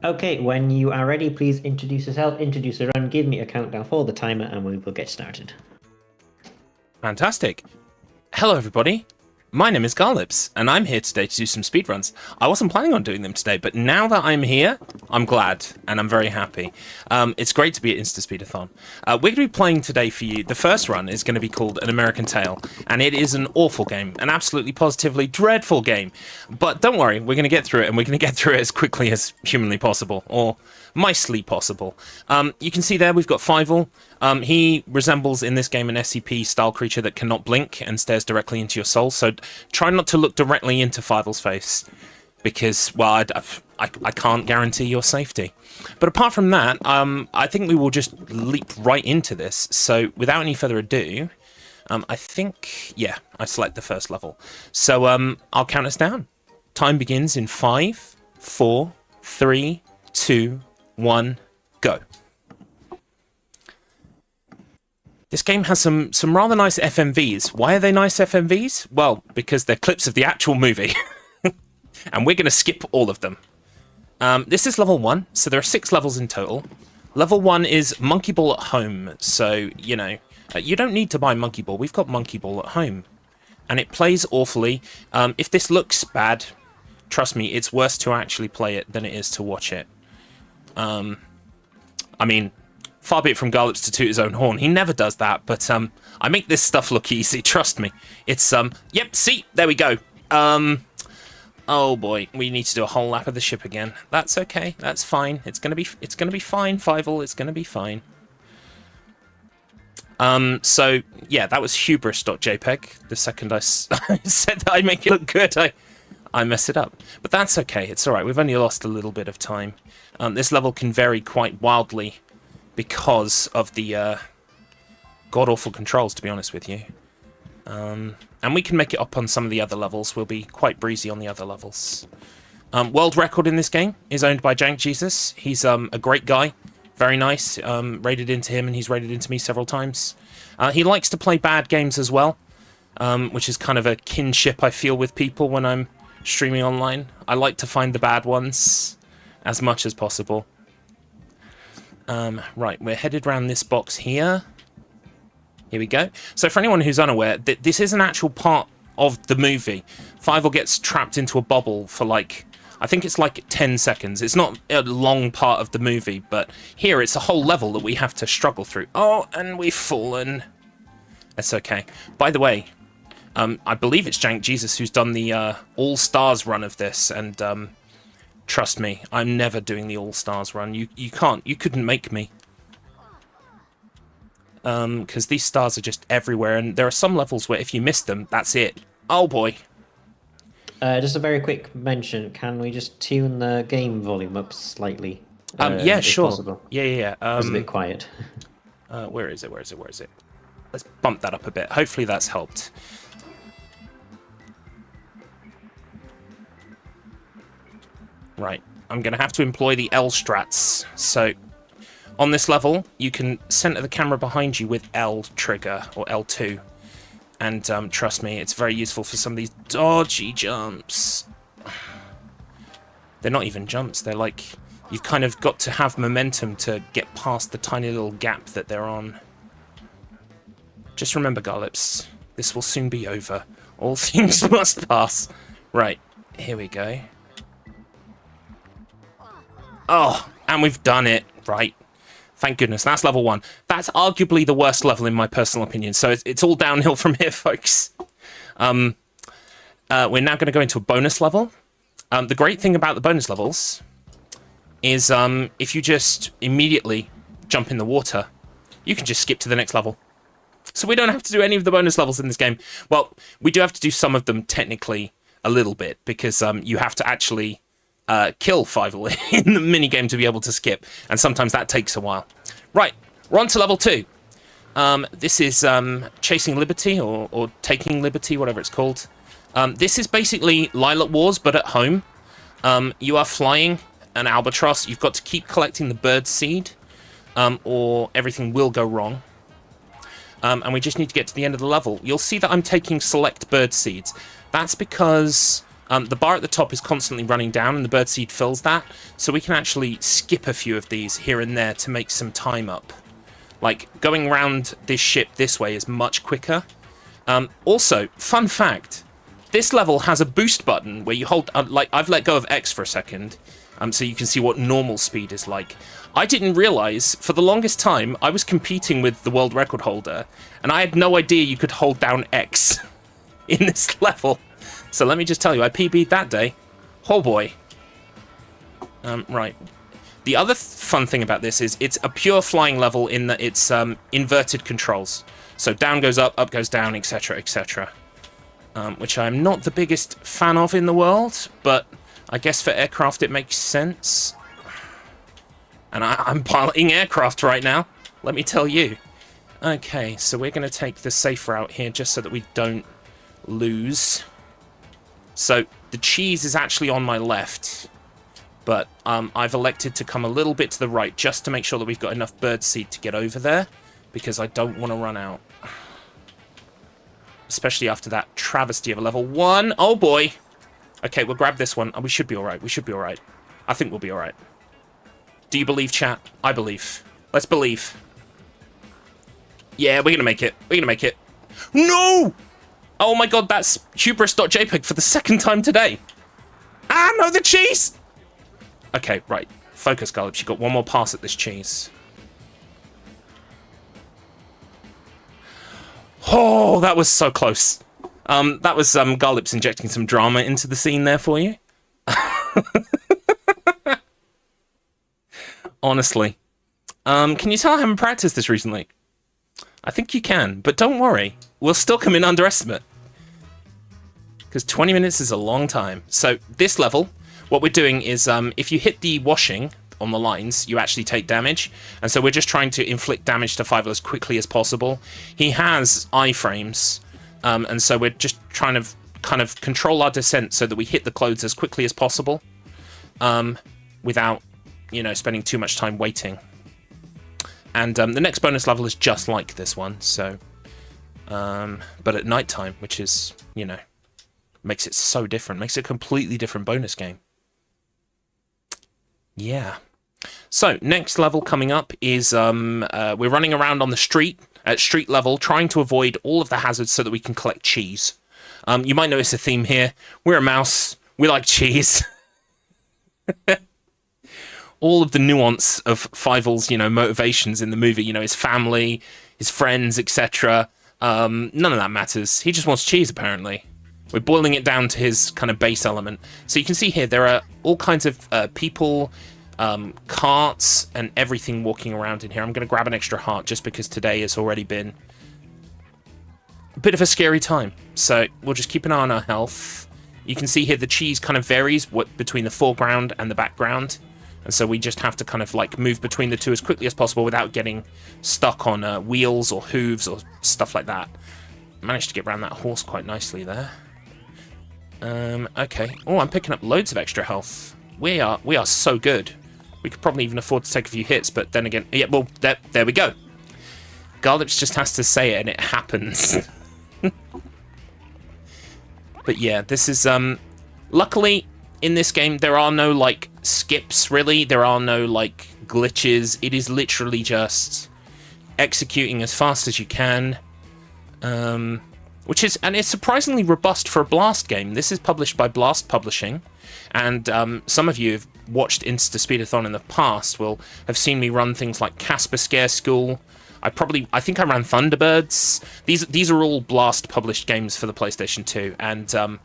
Okay, when you are ready, please introduce yourself, introduce the run, give me a countdown for the timer, and we will get started. Fantastic. Hello, everybody. My name is Garlips, and I'm here today to do some speedruns. I wasn't planning on doing them today, but now that I'm here, I'm glad, and I'm very happy. It's great to be at InstaSpeedathon. We're going to be playing today for you. The first run is going to be called An American Tale, and it is an awful game, an absolutely positively dreadful game. But don't worry, we're going to get through it, and we're going to get through it as quickly as humanly possible, or micely possible. You can see there we've got Fievel. He resembles in this game an SCP-style creature that cannot blink and stares directly into your soul, so try not to look directly into Fievel's face, because, well, I can't guarantee your safety. But apart from that, I think we will just leap right into this, so without any further ado, I think, yeah, I select the first level. So I'll count us down. Time begins in 5, 4, 3, 2, 1, go. This game has some rather nice FMVs. Why are they nice FMVs? Well, because they're clips of the actual movie. And we're going to skip all of them. This is level 1, so there are 6 levels in total. Level 1 is Monkey Ball at home, so, you know, you don't need to buy Monkey Ball. We've got Monkey Ball at home. And it plays awfully. If this looks bad, trust me, it's worse to actually play it than it is to watch it. I mean, far be it from Garlips to toot his own horn. He never does that, but I make this stuff look easy, trust me. It's, yep, see, there we go. Oh boy, we need to do a whole lap of the ship again. That's okay, that's fine. It's gonna be fine, Fievel, it's gonna be fine. So, yeah, that was hubris.jpg. The second I said that I make it look good, I mess it up. But that's okay, it's alright, we've only lost a little bit of time. This level can vary quite wildly because of the god-awful controls, to be honest with you. And we can make it up on some of the other levels. We'll be quite breezy on the other levels. World record in this game is owned by Jank Jesus. He's a great guy, very nice. Raided into him, and he's raided into me several times. He likes to play bad games as well, which is kind of a kinship I feel with people when I'm streaming online. I like to find the bad ones as much as possible. Right, we're headed round this box here. Here we go. So for anyone who's unaware, this is an actual part of the movie. Fievel gets trapped into a bubble for like, I think it's like 10 seconds. It's not a long part of the movie, but here it's a whole level that we have to struggle through. Oh, and we've fallen. That's okay. By the way, I believe it's Jank Jesus who's done the All-Stars run of this, and trust me, I'm never doing the All-Stars run. You couldn't make me. Because these stars are just everywhere, and there are some levels where if you miss them, that's it. Oh boy. Just a very quick mention, can we just tune the game volume up slightly? Yeah, sure. Possible? Yeah. It's a bit quiet. Where is it? Let's bump that up a bit. Hopefully that's helped. Right, I'm going to have to employ the L strats. So, on this level, you can center the camera behind you with L trigger, or L2. And trust me, it's very useful for some of these dodgy jumps. They're not even jumps, they're like, you've kind of got to have momentum to get past the tiny little gap that they're on. Just remember, Garlips, this will soon be over. All things must pass. Right, here we go. Oh, and we've done it. Right. Thank goodness. That's level 1. That's arguably the worst level in my personal opinion. So it's all downhill from here, folks. We're now going to go into a bonus level. The great thing about the bonus levels is if you just immediately jump in the water, you can just skip to the next level. So we don't have to do any of the bonus levels in this game. Well, we do have to do some of them technically a little bit, because you have to actually kill Fievel in the minigame to be able to skip, and sometimes that takes a while. Right, we're on to level 2. This is Chasing Liberty, or Taking Liberty, whatever it's called. This is basically Lilac Wars, but at home. You are flying an albatross. You've got to keep collecting the bird seed, or everything will go wrong. And we just need to get to the end of the level. You'll see that I'm taking select bird seeds. That's because The bar at the top is constantly running down, and the birdseed fills that. So we can actually skip a few of these here and there to make some time up. Like, going around this ship this way is much quicker. Also, fun fact, this level has a boost button where you hold... like, I've let go of X for a second, so you can see what normal speed is like. I didn't realise, for the longest time, I was competing with the world record holder, and I had no idea you could hold down X in this level. So let me just tell you, I PB'd that day. Oh boy. Right. The other fun thing about this is it's a pure flying level in that it's inverted controls. So down goes up goes down, etc., etc. Which I'm not the biggest fan of in the world, but I guess for aircraft it makes sense. And I'm piloting aircraft right now, let me tell you. Okay, so we're going to take the safe route here just so that we don't lose. So the cheese is actually on my left, but I've elected to come a little bit to the right just to make sure that we've got enough birdseed to get over there, because I don't want to run out. Especially after that travesty of a level 1. Oh boy! Okay, we'll grab this one, and we should be alright. We should be alright. I think we'll be alright. Do you believe, chat? I believe. Let's believe. Yeah, we're gonna make it. We're gonna make it. No! Oh my god, that's hubris.jpg for the second time today. Ah, no, the cheese! Okay, right. Focus, Gallup. You got one more pass at this cheese. Oh, that was so close. That was Garlips injecting some drama into the scene there for you. Honestly. Can you tell I haven't practiced this recently? I think you can, but don't worry. We'll still come in under estimate. Because 20 minutes is a long time. So this level, what we're doing is if you hit the washing on the lines, you actually take damage. And so we're just trying to inflict damage to Fievel as quickly as possible. He has iframes, and so we're just trying to kind of control our descent so that we hit the clothes as quickly as possible, without, you know, spending too much time waiting. And the next bonus level is just like this one, so... but at night time, which is, you know, makes it so different. Makes it a completely different bonus game. Yeah. So, next level coming up is we're running around on the street, at street level, trying to avoid all of the hazards so that we can collect cheese. You might notice a theme here. We're a mouse. We like cheese. All of the nuance of Fievel's, you know, motivations in the movie, you know, his family, his friends, etc. None of that matters. He just wants cheese, apparently. We're boiling it down to his kind of base element. So you can see here, there are all kinds of people, carts, and everything walking around in here. I'm going to grab an extra heart just because today has already been a bit of a scary time. So we'll just keep an eye on our health. You can see here the cheese kind of varies between the foreground and the background. And so we just have to kind of like move between the two as quickly as possible without getting stuck on wheels or hooves or stuff like that. Managed to get around that horse quite nicely there. Okay. Oh, I'm picking up loads of extra health. We are so good. We could probably even afford to take a few hits, but then again, yeah, well, there we go. Garlips just has to say it and it happens. But yeah, this is, luckily, in this game, there are no, like, skips, really. There are no, like, glitches. It is literally just executing as fast as you can. Which is, and it's surprisingly robust for a Blast game. This is published by Blast Publishing, and some of you have watched InstaSpeedathon in the past will have seen me run things like Casper Scare School. I think I ran Thunderbirds. These are all Blast published games for the PlayStation 2, and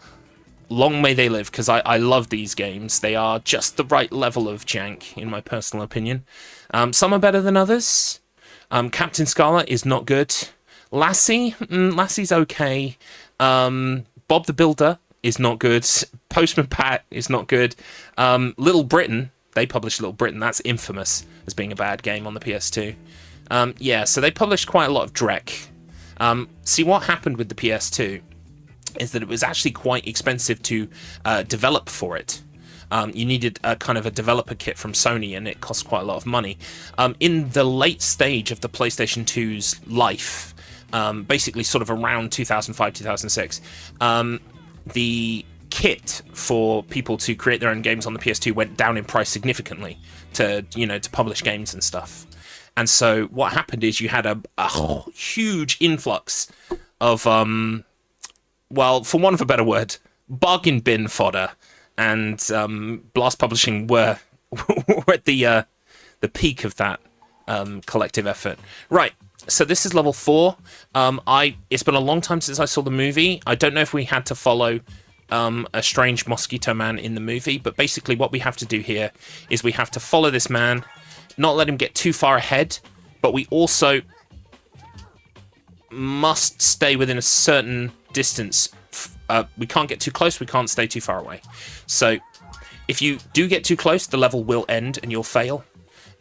long may they live, because I love these games. They are just the right level of jank, in my personal opinion. Some are better than others. Captain Scarlet is not good. Lassie's okay. Bob the Builder is not good. Postman Pat is not good. Little Britain, they published Little Britain. That's infamous as being a bad game on the PS2. Yeah, so they published quite a lot of dreck. See, what happened with the PS2 is that it was actually quite expensive to develop for it. You needed a kind of a developer kit from Sony, and it cost quite a lot of money. In the late stage of the PlayStation 2's life, basically sort of around 2005, 2006, the kit for people to create their own games on the PS2 went down in price significantly to publish games and stuff. And so what happened is you had a huge influx of well, for want of a better word, bargain bin fodder, and Blast Publishing were at the peak of that collective effort. Right. So this is level 4. It's been a long time since I saw the movie. I don't know if we had to follow a strange mosquito man in the movie, but basically what we have to do here is we have to follow this man, not let him get too far ahead, but we also must stay within a certain distance. We can't get too close, we can't stay too far away. So if you do get too close, the level will end and you'll fail.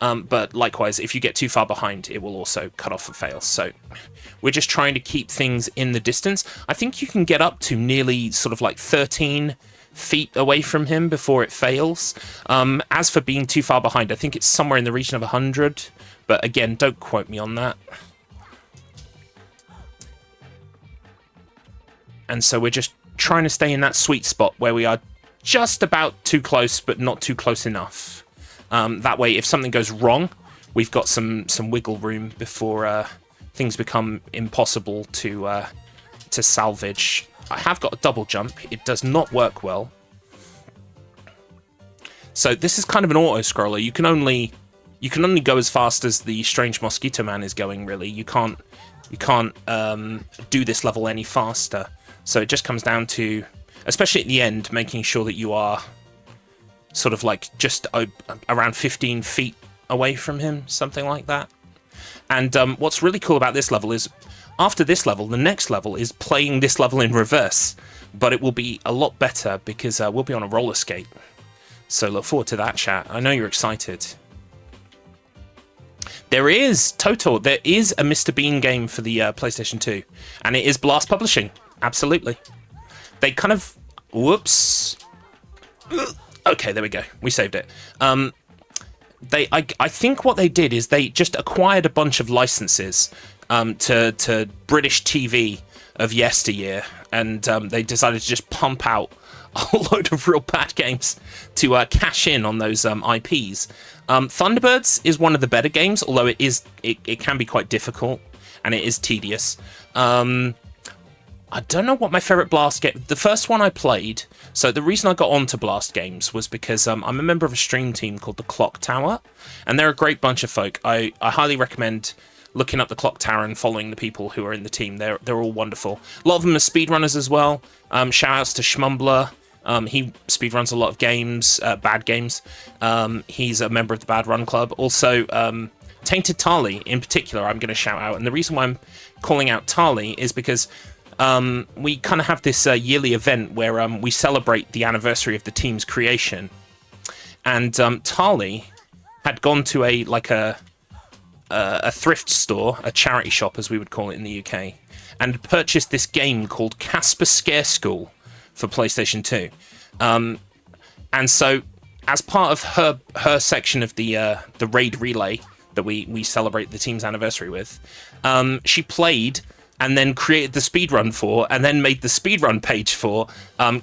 But likewise, if you get too far behind, it will also cut off and fail. So we're just trying to keep things in the distance. I think you can get up to nearly sort of like 13 feet away from him before it fails. As for being too far behind, I think it's somewhere in the region of 100. But again, don't quote me on that. And so we're just trying to stay in that sweet spot where we are just about too close, but not too close enough. That way, if something goes wrong, we've got some wiggle room before things become impossible to salvage. I have got a double jump. It does not work well. So this is kind of an auto-scroller. You can only go as fast as the strange mosquito man is going. Really, you can't do this level any faster. So it just comes down to, especially at the end, making sure that you are sort of like just around 15 feet away from him, something like that. And what's really cool about this level is, after this level, the next level is playing this level in reverse, but it will be a lot better because we'll be on a roller skate. So look forward to that, chat. I know you're excited. There is a Mr. Bean game for the PlayStation 2, and it is Blast Publishing. Absolutely. They kind of... Whoops. Okay, there we go. We saved it. I think what they did is they just acquired a bunch of licenses to British TV of yesteryear, and they decided to just pump out a load of real bad games to cash in on those IPs. Thunderbirds is one of the better games, although it can be quite difficult and it is tedious. I don't know what my favorite Blast game... The first one I played... So the reason I got onto Blast games was because I'm a member of a stream team called the Clock Tower, and they're a great bunch of folk. I highly recommend looking up the Clock Tower and following the people who are in the team. They're all wonderful. A lot of them are speedrunners as well. Shout-outs to Schmumbler. He speedruns a lot of games, bad games. He's a member of the Bad Run Club. Also, Tainted Tarly, in particular, I'm going to shout out. And the reason why I'm calling out Tarly is because... we kind of have this yearly event where we celebrate the anniversary of the team's creation, and Tarly had gone to a thrift store, a charity shop as we would call it in the UK, and purchased this game called Casper Scare School for PlayStation 2. And so, as part of her section of the raid relay that we celebrate the team's anniversary with, she played. And then created the speedrun for, and then made the speedrun page for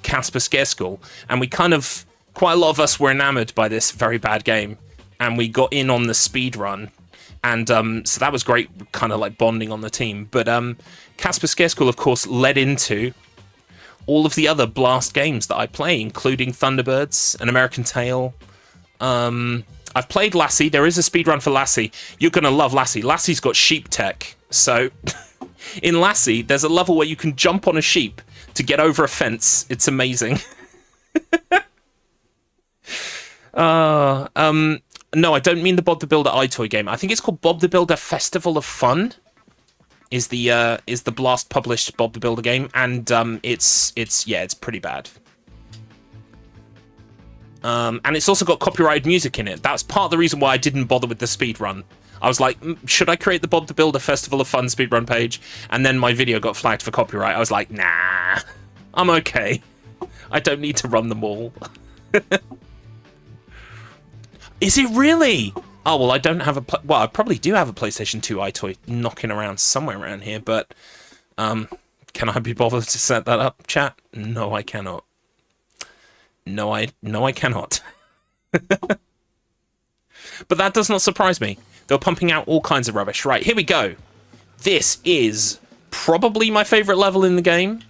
Casper Scare School. And we quite a lot of us were enamored by this very bad game, and we got in on the speedrun. And so that was great, kind of like bonding on the team. But Casper Scare School, of course, led into all of the other Blast games that I play, including Thunderbirds, An American Tail. I've played Lassie. There is a speedrun for Lassie. You're going to love Lassie. Lassie's got sheep tech, so... In Lassie, there's a level where you can jump on a sheep to get over a fence. It's amazing. No, I don't mean the Bob the Builder iToy game. I think it's called Bob the Builder Festival of Fun. Is the Blast published Bob the Builder game, and it's pretty bad. And it's also got copyrighted music in it. That's part of the reason why I didn't bother with the speedrun. I was like, should I create the Bob the Builder Festival of Fun speedrun page? And then my video got flagged for copyright. I was like, nah, I'm okay. I don't need to run them all. Is it really? Oh, well, I don't have a... Well, I probably do have a PlayStation 2 iToy knocking around somewhere around here, but... can I be bothered to set that up, chat? No, I cannot. No, I cannot. But that does not surprise me. They were pumping out all kinds of rubbish. Right, here we go. This is probably my favorite level in the game,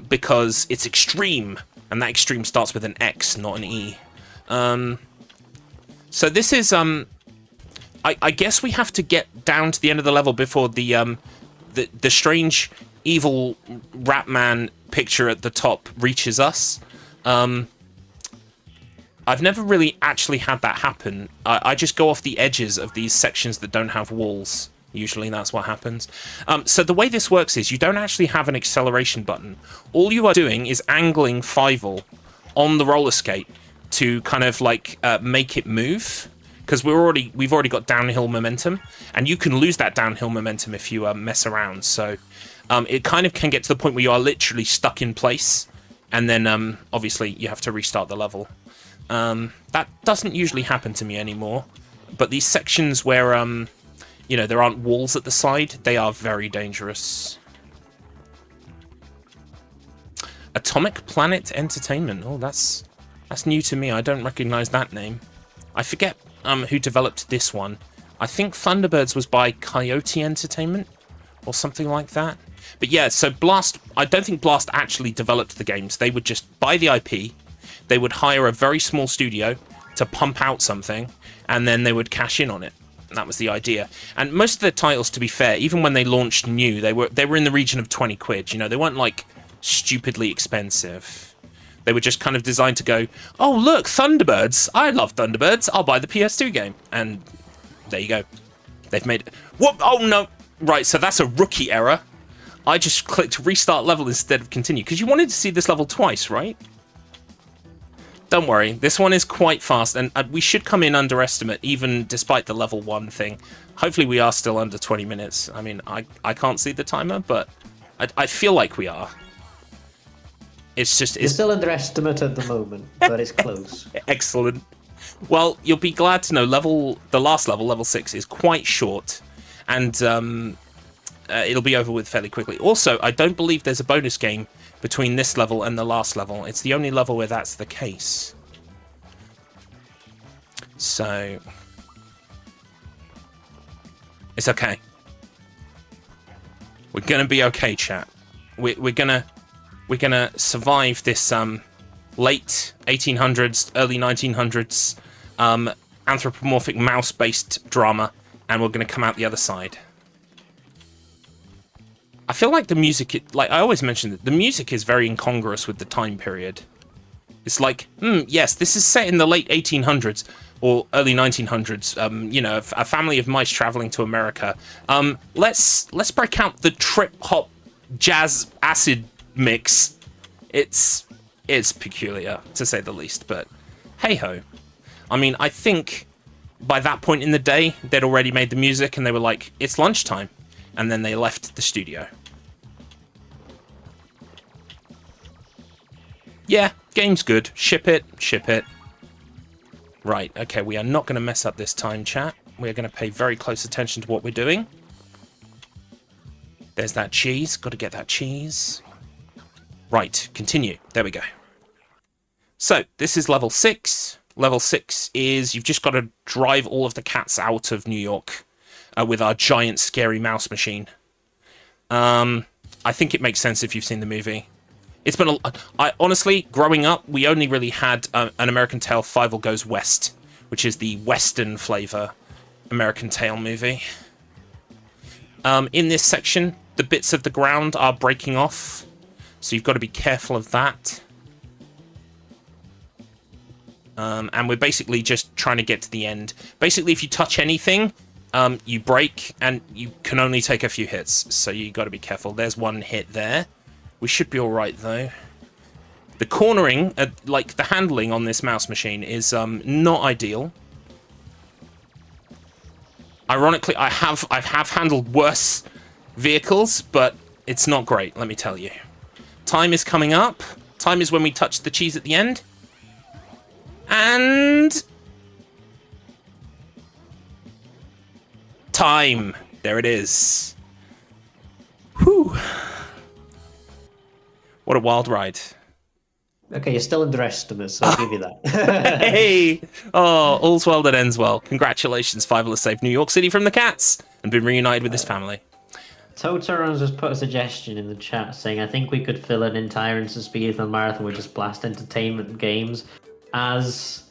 because it's extreme, and that extreme starts with an X, not an E. So this is, I guess we have to get down to the end of the level before the strange, evil rat man picture at the top reaches us. I've never really actually had that happen. I just go off the edges of these sections that don't have walls. Usually that's what happens. So the way this works is you don't actually have an acceleration button. All you are doing is angling Fievel on the roller skate to kind of like make it move, because we've already got downhill momentum, and you can lose that downhill momentum if you mess around. So it kind of can get to the point where you are literally stuck in place, and then obviously you have to restart the level. That doesn't usually happen to me anymore, but these sections where you know, there aren't walls at the side, they are very dangerous. Atomic Planet Entertainment. Oh, that's new to me. I don't recognize that name. I forget who developed this one. I think Thunderbirds was by Coyote Entertainment or something like that. But yeah, so Blast, I don't think Blast actually developed the games. They would just buy the IP, they would hire a very small studio to pump out something, and then they would cash in on it. And that was the idea. And most of their titles, to be fair, even when they launched new, they were in the region of 20 quid. You know, they weren't like stupidly expensive. They were just kind of designed to go, oh, look, Thunderbirds. I love Thunderbirds. I'll buy the PS2 game. And there you go. They've made it. Whoop! Oh, no. Right, so that's a rookie error. I just clicked restart level instead of continue, because you wanted to see this level twice, right? Don't worry, this one is quite fast, and we should come in underestimate, even despite the level 1 thing. Hopefully we are still under 20 minutes. I mean, I can't see the timer, but I feel like we are. It's just... It's still underestimate at the moment, but it's close. Excellent. Well, you'll be glad to know the last level, level 6, is quite short, and it'll be over with fairly quickly. Also, I don't believe there's a bonus game between this level and the last level. It's the only level where that's the case. So it's okay. We're gonna be okay, chat. We're gonna survive this late 1800s, early 1900s anthropomorphic mouse-based drama, and we're gonna come out the other side. I feel like the music, like I always mention that the music is very incongruous with the time period. It's like, yes, this is set in the late 1800s or early 1900s. You know, a family of mice traveling to America. Let's break out the trip hop jazz acid mix. It's peculiar, to say the least, but hey ho. I mean, I think by that point in the day, they'd already made the music and they were like, it's lunchtime. And then they left the studio. Yeah, game's good. Ship it, ship it. Right, okay, we are not going to mess up this time, chat. We're going to pay very close attention to what we're doing. There's that cheese. Got to get that cheese. Right, continue. There we go. So, this is level 6. Level 6 is you've just got to drive all of the cats out of New York. With our giant scary mouse machine. I think it makes sense if you've seen the movie. It's been honestly, growing up, we only really had an American Tail Fievel Goes West, which is the Western flavor American Tail movie. In this section, the bits of the ground are breaking off, so you've got to be careful of that. And we're basically just trying to get to the end. Basically, if you touch anything, you break, and you can only take a few hits, so you got to be careful. There's one hit there. We should be all right, though. The cornering, like the handling on this mouse machine, is not ideal. Ironically, I have handled worse vehicles, but it's not great, let me tell you. Time is coming up. Time is when we touch the cheese at the end. And... time. There it is. Whew. What a wild ride. Okay, you're still underestimates, so I'll give you that. Hey! Oh, all's well that ends well. Congratulations, Fiverr has saved New York City from the cats and been reunited with his family. Totoron's just put a suggestion in the chat saying, I think we could fill an entire InstaSpeedathon marathon with just blast entertainment games. As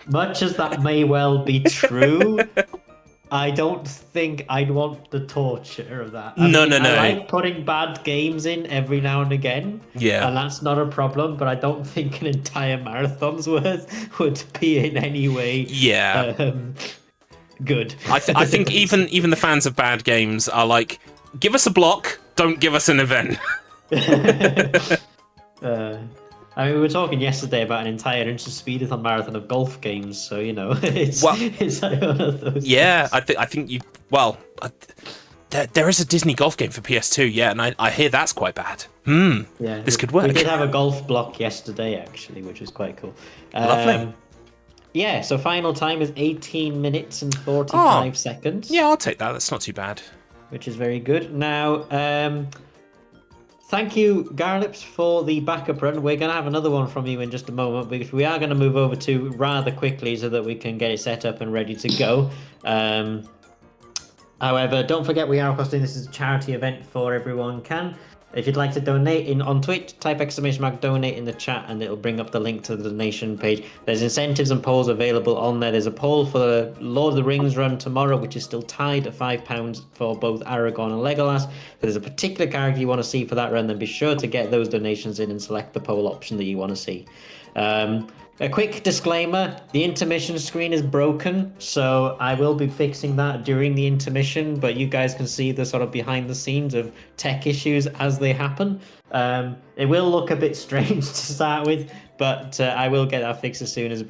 much as that may well be true, I don't think I'd want the torture of that. No. I like putting bad games in every now and again. Yeah. And that's not a problem, but I don't think an entire marathon's worth would be in any way Yeah. good. I think even the fans of bad games are like, give us a block, don't give us an event. We were talking yesterday about an entire InstaSpeedathon marathon of golf games, so it's like one of those. Yeah, things. I think you. Well, there is a Disney golf game for PS2, yeah, and I hear that's quite bad. Yeah, this could work. We did have a golf block yesterday, actually, which was quite cool. Lovely. Yeah, so final time is 18 minutes and 45 seconds. Yeah, I'll take that. That's not too bad. Which is very good. Now, thank you, Garlips, for the backup run. We're going to have another one from you in just a moment, because we are going to move over to rather quickly so that we can get it set up and ready to go. However, don't forget we are hosting this as a charity event for everyone can. If you'd like to donate on Twitch, type !donate in the chat and it'll bring up the link to the donation page. There's incentives and polls available on there. There's a poll for the Lord of the Rings run tomorrow, which is still tied at £5 for both Aragorn and Legolas. If there's a particular character you want to see for that run, then be sure to get those donations in and select the poll option that you want to see. A quick disclaimer, the intermission screen is broken, so I will be fixing that during the intermission, but you guys can see the sort of behind the scenes of tech issues as they happen. It will look a bit strange to start with, but I will get that fixed as soon as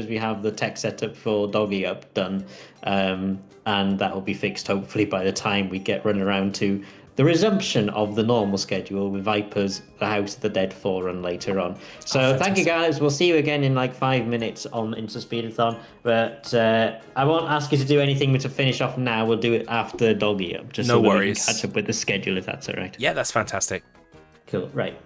we have the tech setup for Doggy Up done. And that will be fixed hopefully by the time we get run around to the resumption of the normal schedule with Vipers, the House of the Dead 4 run later on. So thank you guys. We'll see you again in like 5 minutes on InstaSpeedathon. But I won't ask you to do anything to finish off now. We'll do it after Doggy Up. Just no so that worries. we can catch up with the schedule if that's all right. Yeah, that's fantastic. Cool. Right.